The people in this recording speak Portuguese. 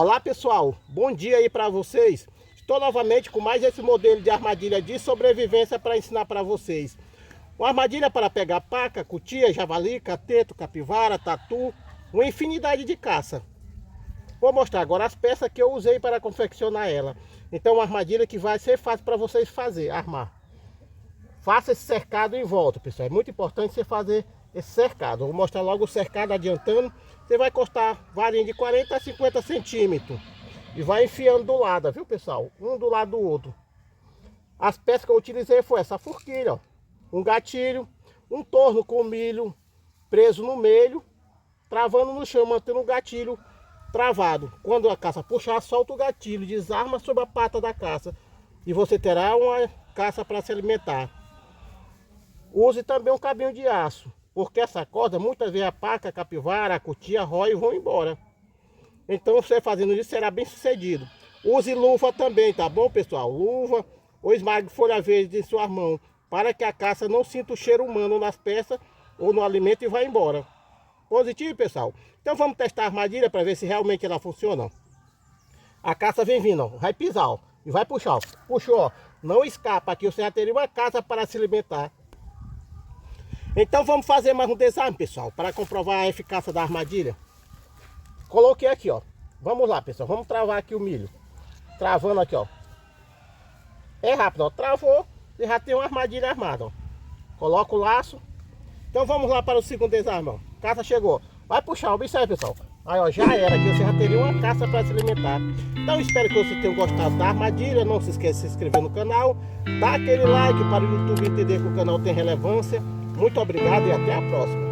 Olá pessoal, bom dia aí para vocês. Estou novamente com mais esse modelo de armadilha de sobrevivência para ensinar para vocês. Uma armadilha para pegar paca, cutia, javali, cateto, capivara, tatu, uma infinidade de caça. Vou mostrar agora as peças que eu usei para confeccionar ela. Então uma armadilha que vai ser fácil para vocês armar. Faça esse cercado em volta, pessoal. É muito importante você fazer esse cercado. Eu vou mostrar logo o cercado adiantando. Você vai cortar varinha de 40 a 50 centímetros. E vai enfiando do lado, viu pessoal? Um do lado do outro. As peças que eu utilizei foi essa forquilha, ó. Um gatilho, um torno com milho preso no meio, travando no chão, mantendo o gatilho travado. Quando a caça puxar, solta o gatilho, desarma sobre a pata da caça. E você terá uma caça para se alimentar. Use também um cabinho de aço, porque essa corda, muitas vezes a paca, a capivara, a cutia, rói e vão embora. Então você fazendo isso será bem sucedido. Use luva também, tá bom pessoal? Luva ou esmague folha verde em sua mão, para que a caça não sinta o cheiro humano nas peças ou no alimento e vá embora. Positivo, pessoal? Então vamos testar a armadilha para ver se realmente ela funciona. A caça vem vindo, ó. Vai pisar, ó, e vai puxar, ó. Puxou, ó. Não escapa, aqui você já teria uma caça para se alimentar. Então vamos fazer mais um desarme, pessoal, para comprovar a eficácia da armadilha. Coloquei aqui, ó. Vamos lá, pessoal. Vamos travar aqui o milho. Travando aqui, ó. É rápido, ó. Travou. Você já tem uma armadilha armada, ó. Coloca o laço. Então vamos lá para o segundo desarme, ó. Caça chegou. Vai puxar, observe, pessoal. Aí, ó, já era. Aqui você já teria uma caça para se alimentar. Então espero que vocês tenham gostado da armadilha. Não se esqueça de se inscrever no canal. Dá aquele like para o YouTube entender que o canal tem relevância. Muito obrigado e até a próxima.